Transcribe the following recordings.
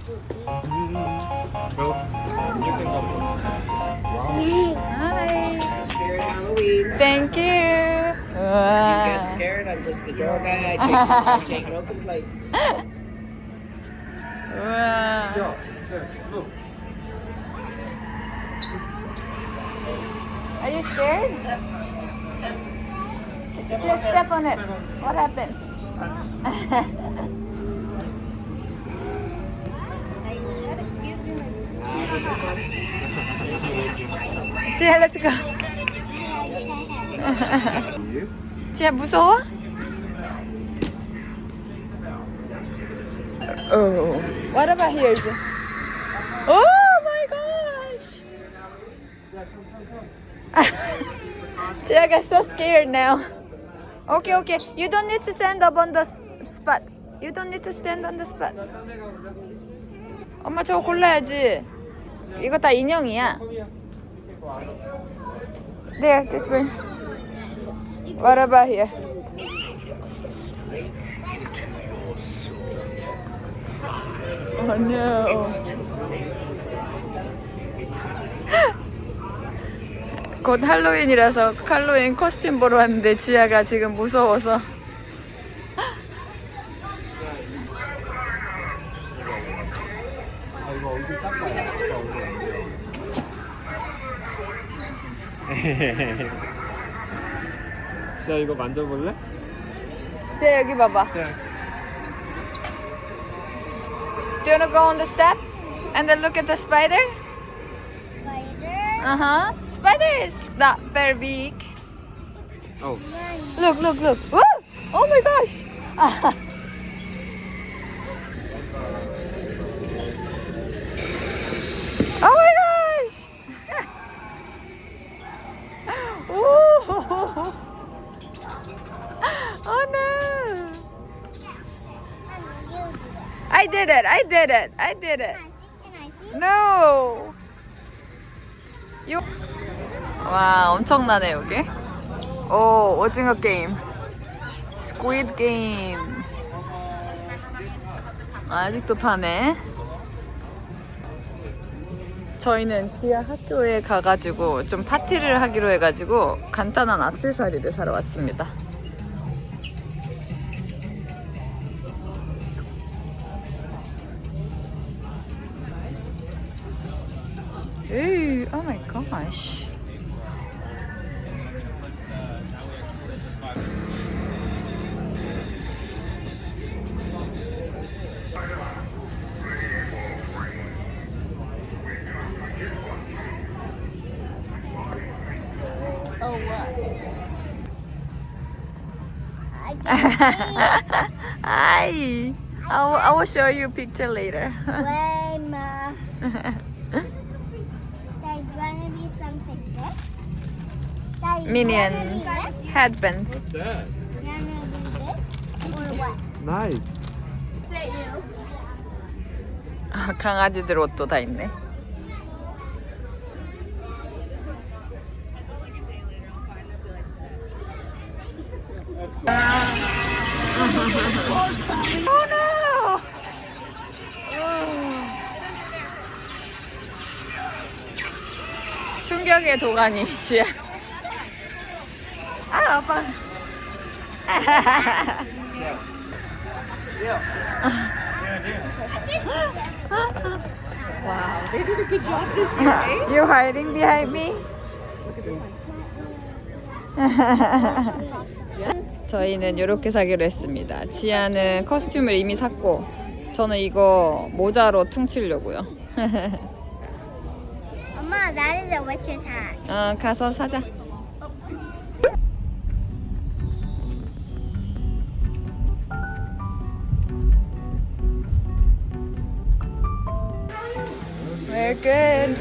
Hi. Spirit Halloween. Thank you. If you get scared, I'm just the door guy. I take no complaints. 우와. Are you scared? Just step on it. What happened? 지아, let's go. 지아 무서워? Oh, what about here? Oh my gosh! Jia got so scared now. Okay, okay. You don't need to stand up on the spot. You don't need to stand on the spot. 엄마 저거 골라야지. 이거 다 인형이야. There, this one. What about here? Oh no. 곧 할로윈이라서 할로윈 코스튬 보러 왔는데 지아가 지금 무서워서. 이거 얼굴 작다. 자, 이거 만져볼래? 지아 여기 봐봐. Do you wanna go on the step and then look at the spider? Spider. Uh-huh. Spider is not very big. Oh. Look, look, look. Woo! Oh my gosh. Oh my gosh. Ooh. Oh no. I did it. I did it. I did it. Can I see? No. 요. 와, 엄청나네 여기. 오, 오징어 게임. 스퀴드 게임. 아직도 파네. 저희는 지하 학교에 가가지고 좀 파티를 하기로 해가지고 간단한 액세서리를 사러 왔습니다. Ooh, oh my gosh. Oh, what? Hi. I will show you a picture later. Way more. There's gonna be something this. There's Minion gonna be this. headband. What's that? Gonna be this. Or what? Nice. 아, 강아지들 옷도 다 있네. Oh no! 충격의 도가니 지야. 아 아빠. Wow, they did a good job this year, eh? You hiding behind me? 저희는 이렇게 사기로 했습니다. 지아는 커스튬을 이미 샀고 저는 이거 모자로 퉁치려고요. Mama, that is a witch's hat. 가서 사자. We're good.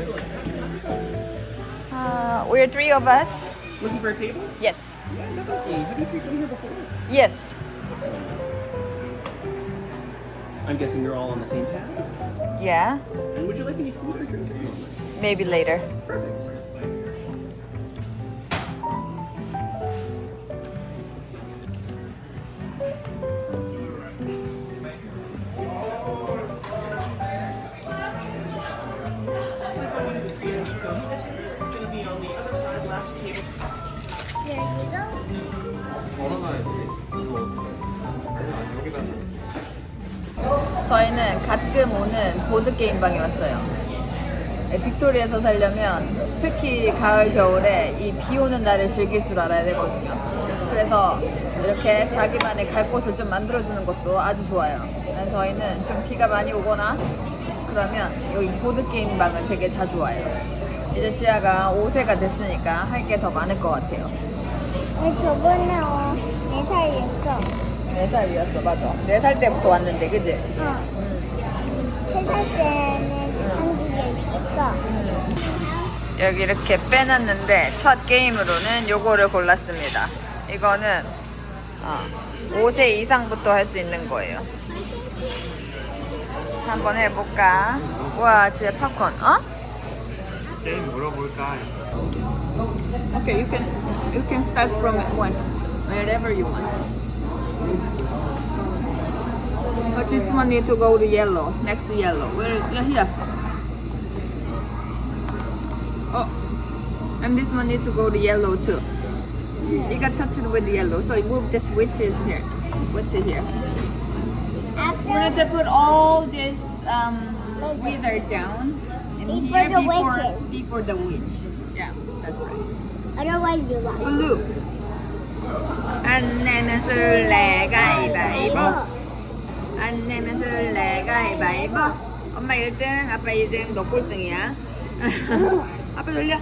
We're three of us. Looking for a table? Yes. Yeah, definitely. Have you been here before? Yes. Awesome. I'm guessing you're all on the same tab. Yeah. And would you like any food or drink at the moment? Maybe later. Perfect. Here you go. 걸어놔야지. 이거 어떻게? 아니, 여기다. 저희는 가끔 오는 보드게임 방에 왔어요. 빅토리아에서 살려면 특히 가을, 겨울에 이 비 오는 날을 즐길 줄 알아야 되거든요. 그래서 이렇게 자기만의 갈 곳을 좀 만들어주는 것도 아주 좋아요. 그래서 저희는 좀 비가 많이 오거나 그러면 여기 보드게임 방을 되게 자주 와요. 이제 지아가 5세가 됐으니까 할 게 더 많을 것 같아요. 저번에 4살이었어. 4살이었어, 맞아. 4살 때부터 왔는데, 그지? 3살 때는 한국에 있었어. 여기 이렇게 빼놨는데 첫 게임으로는 요거를 골랐습니다. 이거는 5세 이상부터 할 수 있는 거예요. 한번 해볼까? 와, 진짜 팝콘. 게임 물어볼까? Okay, you can start from one, wherever you want. But this one need to go to yellow, next to yellow. Where? Yeah, here. Oh, and this one need to go to yellow too. You got touched with yellow, so you move the switches here. What's it here? You need to put all this wizard down. And Before here the witches. Before the witch. Yeah, that's right. Otherwise you lost. 블루. 안 내면 술래 가위바위보. 안 내면 술래 가위바위보. 엄마 1등, 아빠 2등, 너 꼴등이야. 아빠 돌려.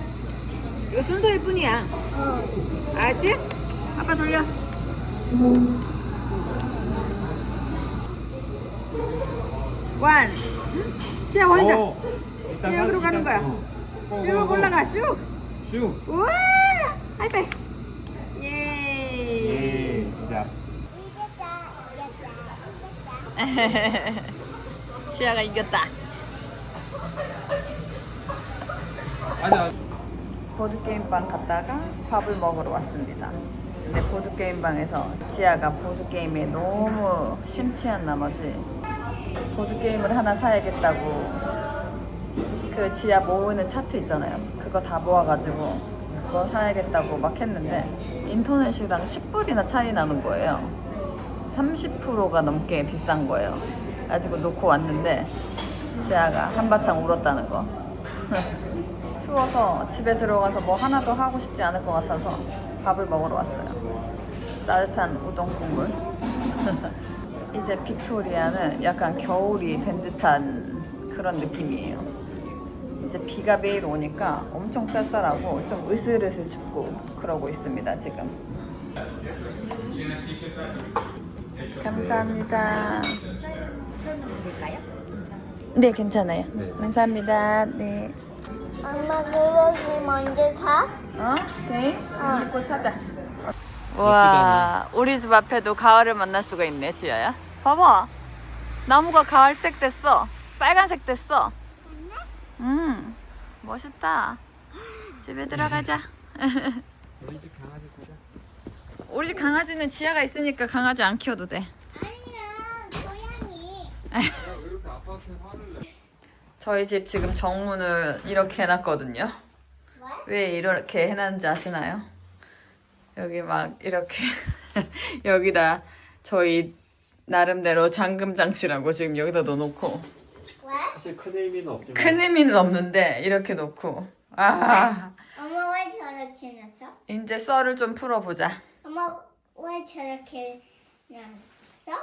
이거 순서일 뿐이야. 알았지? 아빠 돌려. 원. 자, 원이다. 일단 여기로 가는 거야. 쭉 올라가, 쭉. 슉. 우와! 하이파이. 예. 예. 이자. 시아가 이겼다. 아니야. 보드게임방 갔다가 밥을 먹으러 왔습니다. 근데 보드게임방에서 지아가 보드게임에 너무 심취한 나머지 보드게임을 하나 사야겠다고 그 지아 모으는 차트 있잖아요. 그거 다 모아가지고 그거 사야겠다고 막 했는데 인터넷이랑 10불이나 차이 나는 거예요. 30%가 넘게 비싼 거예요. 가지고 놓고 왔는데 지아가 한바탕 울었다는 거. 추워서 집에 들어가서 뭐 하나도 하고 싶지 않을 것 같아서 밥을 먹으러 왔어요. 따뜻한 우동 국물. 이제 빅토리아는 약간 겨울이 된 듯한 그런 느낌이에요. 이제 비가 매일 오니까 엄청 쌀쌀하고 좀 으슬으슬 춥고 그러고 있습니다 지금. 감사합니다. 네, 괜찮아요. 감사합니다. 네. 엄마 그러기 먼저 사? 오케이. 이거 사자. 와, 우리 집 앞에도 가을을 만날 수가 있네, 지아야. 봐봐. 나무가 가을색 됐어. 빨간색 됐어. 멋있다. 집에 들어가자. 우리 집 강아지 보자. 우리 집 강아지는 지아가 있으니까 강아지 안 키워도 돼. 아니야, 고양이. 왜 이렇게 아빠한테 화를 내? 저희 집 지금 정문을 이렇게 해놨거든요. 왜 이렇게 해놨는지 아시나요? 여기 막 이렇게 여기다 저희 나름대로 잠금 장치라고 지금 여기다 넣어놓고 왜? 사실 큰 의미는 없지만. 큰 의미는 없는데 이렇게 놓고 엄마 왜 저렇게 놨어? 이제 썰을 좀 풀어보자. 엄마 왜 저렇게 놨어?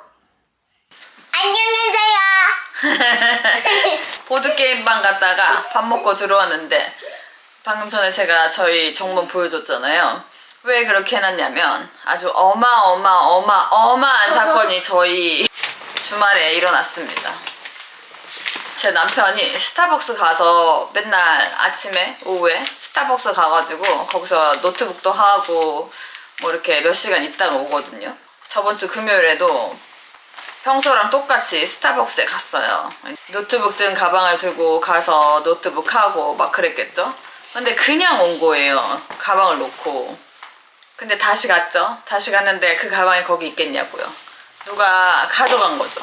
안녕하세요. 보드게임방 갔다가 밥 먹고 들어왔는데 방금 전에 제가 저희 정문 보여줬잖아요. 왜 그렇게 해놨냐면 아주 어마어마한 사건이 저희 주말에 일어났습니다. 제 남편이 스타벅스 가서 맨날 아침에 오후에 스타벅스 가가지고 거기서 노트북도 하고 뭐 이렇게 몇 시간 있다가 오거든요. 저번 주 금요일에도 평소랑 똑같이 스타벅스에 갔어요. 노트북 든 가방을 들고 가서 노트북 하고 막 그랬겠죠. 근데 그냥 온 거예요. 가방을 놓고. 근데 다시 갔죠. 다시 갔는데 그 가방이 거기 있겠냐고요. 누가 가져간 거죠.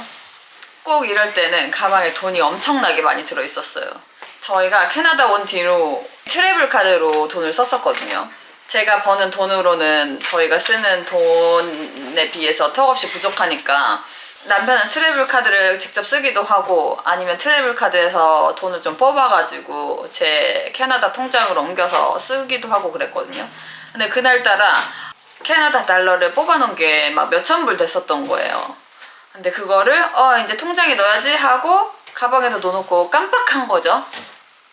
꼭 이럴 때는 가방에 돈이 엄청나게 많이 들어있었어요. 저희가 캐나다 온 뒤로 트래블 카드로 돈을 썼었거든요. 제가 버는 돈으로는 저희가 쓰는 돈에 비해서 턱없이 부족하니까 남편은 트래블 카드를 직접 쓰기도 하고 아니면 트래블 카드에서 돈을 좀 뽑아가지고 제 캐나다 통장으로 옮겨서 쓰기도 하고 그랬거든요. 근데 그날따라 캐나다 달러를 뽑아놓은 게 막 몇천 불 됐었던 거예요. 근데 그거를 이제 통장에 넣어야지 하고 가방에다 넣어놓고 깜빡한 거죠.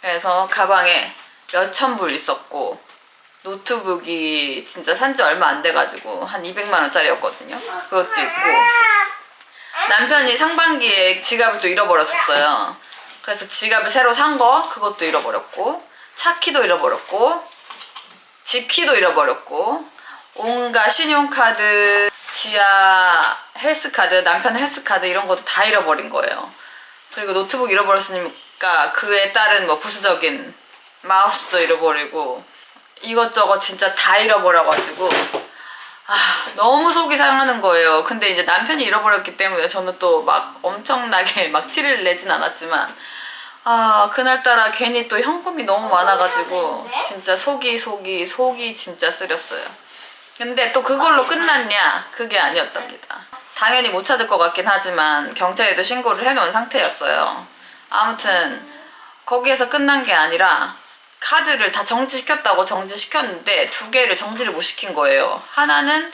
그래서 가방에 몇천 불 있었고 노트북이 진짜 산지 얼마 안 돼가지고 한 200만 원짜리였거든요. 그것도 있고 남편이 상반기에 지갑을 또 잃어버렸었어요. 그래서 지갑을 새로 산 거 그것도 잃어버렸고 차키도 잃어버렸고 집키도 잃어버렸고 온갖 신용카드, 지하 헬스카드, 남편 헬스카드 이런 것도 다 잃어버린 거예요. 그리고 노트북 잃어버렸으니까 그에 따른 뭐 부수적인 마우스도 잃어버리고 이것저것 진짜 다 잃어버려가지고 너무 속이 상하는 거예요. 근데 이제 남편이 잃어버렸기 때문에 저는 또 막 엄청나게 막 티를 내진 않았지만 그날따라 괜히 또 현금이 너무 많아가지고 진짜 속이 진짜 쓰렸어요. 근데 또 그걸로 끝났냐? 그게 아니었답니다. 당연히 못 찾을 것 같긴 하지만 경찰에도 신고를 해놓은 상태였어요. 아무튼 거기에서 끝난 게 아니라 카드를 다 정지시켰다고 정지시켰는데 2개를 정지를 못 시킨 거예요. 하나는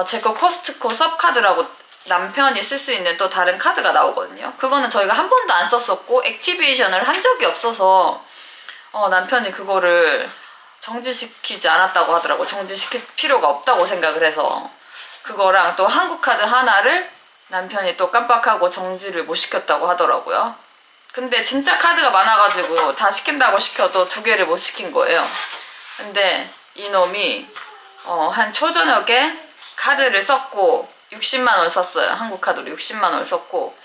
제 거 코스트코 섭카드라고 남편이 쓸 수 있는 또 다른 카드가 나오거든요. 그거는 저희가 한 번도 안 썼었고 액티베이션을 한 적이 없어서 남편이 그거를 정지시키지 않았다고 하더라고. 정지시킬 필요가 없다고 생각을 해서 그거랑 또 한국카드 하나를 남편이 또 깜빡하고 정지를 못 시켰다고 하더라고요. 근데 진짜 카드가 많아가지고 다 시킨다고 시켜도 2개를 못 시킨 거예요. 근데 이놈이 한 초저녁에 카드를 썼고 60만 원 썼어요. 한국 카드로 60만 원을 썼고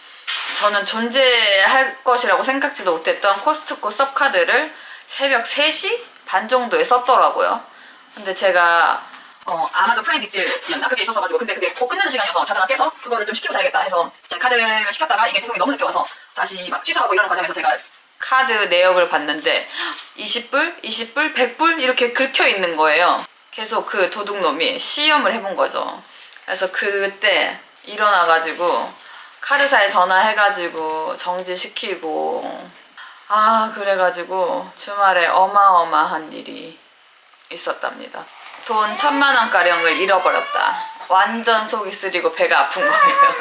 저는 존재할 것이라고 생각지도 못했던 코스트코 섭카드를 새벽 3시 반 정도에 썼더라고요. 근데 제가 아마존 프라임 빅딜이었나? 그게 있었어가지고 근데 그게 곧 끝나는 시간이어서 자다가 깨서 그거를 좀 시키고 자야겠다 해서 제가 카드를 시켰다가 이게 배송이 너무 늦게 와서 다시 막 취소하고 이러는 과정에서 제가 카드 내역을 봤는데 20불, 20불, 100불 이렇게 긁혀 있는 거예요. 계속 그 도둑놈이 시험을 해본 거죠. 그래서 그때 일어나가지고 카드사에 전화해가지고 정지시키고 그래가지고 주말에 어마어마한 일이 있었답니다. 돈 1000만 원가량을 잃어버렸다. 완전 속이 쓰리고 배가 아픈 거예요.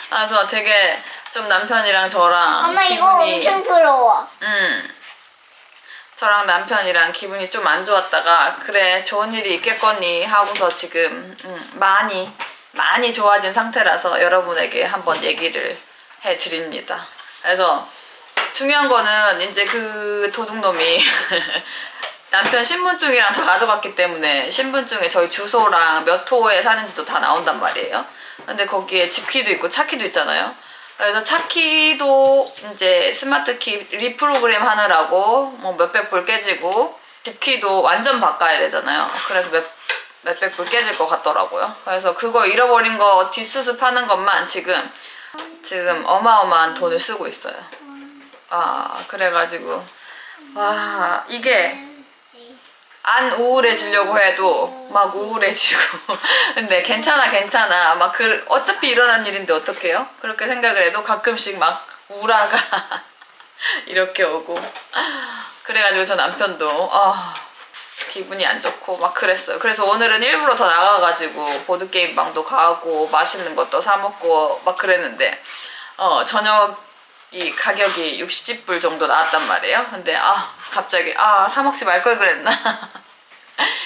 그래서 되게 좀 남편이랑 저랑 엄마 이거 엄청 부러워. 저랑 남편이랑 기분이 좀 안 좋았다가 그래 좋은 일이 있겠거니 하고서 지금 많이 좋아진 상태라서 여러분에게 한번 얘기를 해드립니다. 그래서 중요한 거는 이제 그 도둑놈이 남편 신분증이랑 다 가져갔기 때문에 신분증에 저희 주소랑 몇 호에 사는지도 다 나온단 말이에요. 근데 거기에 집키도 있고 차키도 있잖아요. 그래서 차키도 이제 스마트키 리프로그램 하느라고 뭐 몇백 불 깨지고 집키도 완전 바꿔야 되잖아요. 그래서 몇백 불 깨질 것 같더라고요. 그래서 그거 잃어버린 거 뒷수습하는 것만 지금 어마어마한 돈을 쓰고 있어요. 그래가지고 이게 안 우울해지려고 해도 막 우울해지고 근데 괜찮아 막 어차피 일어난 일인데 어떡해요? 그렇게 생각을 해도 가끔씩 막 우라가 이렇게 오고 그래가지고 저 남편도 기분이 안 좋고 막 그랬어요. 그래서 오늘은 일부러 더 나가가지고 보드게임 방도 가고 맛있는 것도 사 먹고 막 그랬는데 저녁이 가격이 60불 정도 나왔단 말이에요. 근데 갑자기 사 먹지 말 걸 그랬나?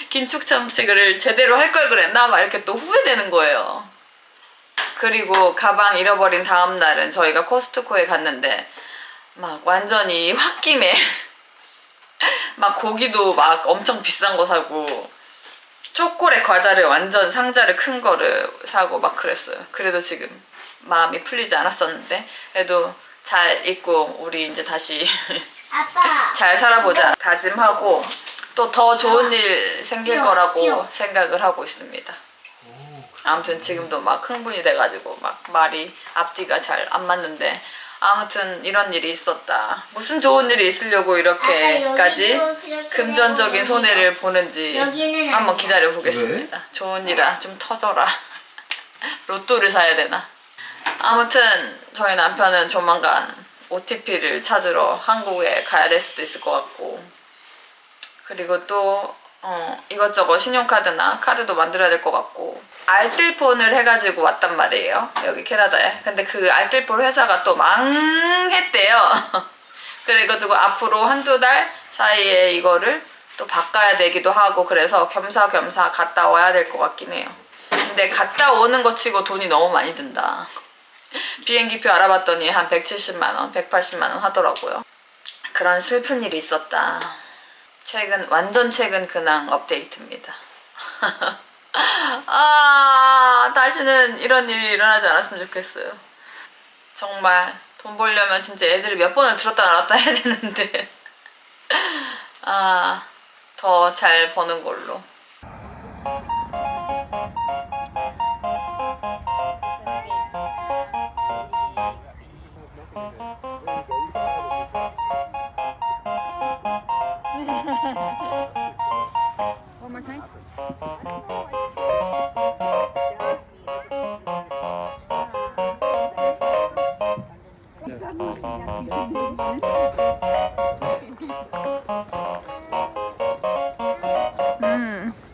긴축 참치를 제대로 할 걸 그랬나? 막 이렇게 또 후회되는 거예요. 그리고 가방 잃어버린 다음 날은 저희가 코스트코에 갔는데 막 완전히 홧김에 막 고기도 막 엄청 비싼 거 사고 초콜릿 과자를 완전 상자를 큰 거를 사고 막 그랬어요. 그래도 지금 마음이 풀리지 않았었는데 그래도 잘 있고 우리 이제 다시 아빠. 잘 살아보자 다짐하고 또 더 좋은 일 생길 거라고 생각을 하고 있습니다. 아무튼 지금도 막 흥분이 돼가지고 막 말이 앞뒤가 잘 안 맞는데 아무튼 이런 일이 있었다. 무슨 좋은 일이 있으려고 이렇게까지 아까 여기도 금전적인 손해를 보는지 여기는 한번 아니야. 기다려 보겠습니다. 좋은 일아 좀 터져라. 로또를 사야 되나? 아무튼 저희 남편은 조만간 OTP를 찾으러 한국에 가야 될 수도 있을 것 같고, 그리고 또 이것저것 신용카드나 카드도 만들어야 될 것 같고, 알뜰폰을 해가지고 왔단 말이에요, 여기 캐나다에. 근데 그 알뜰폰 회사가 또 망했대요. 그래가지고 앞으로 한두 달 사이에 이거를 또 바꿔야 되기도 하고, 그래서 겸사겸사 갔다 와야 될 것 같긴 해요. 근데 갔다 오는 거 치고 돈이 너무 많이 든다. 비행기표 알아봤더니 한 170만원, 180만원 하더라고요. 그런 슬픈 일이 있었다. 완전 최근 근황 업데이트입니다. 다시는 이런 일이 일어나지 않았으면 좋겠어요. 정말 돈 벌려면 진짜 애들이 몇 번을 들었다 놨다 해야 되는데 더 잘 버는 걸로. One more time.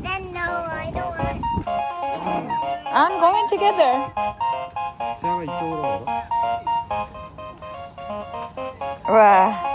Then no, I don't want. I'm going together. 지아가 이쪽으로 가봐. 와.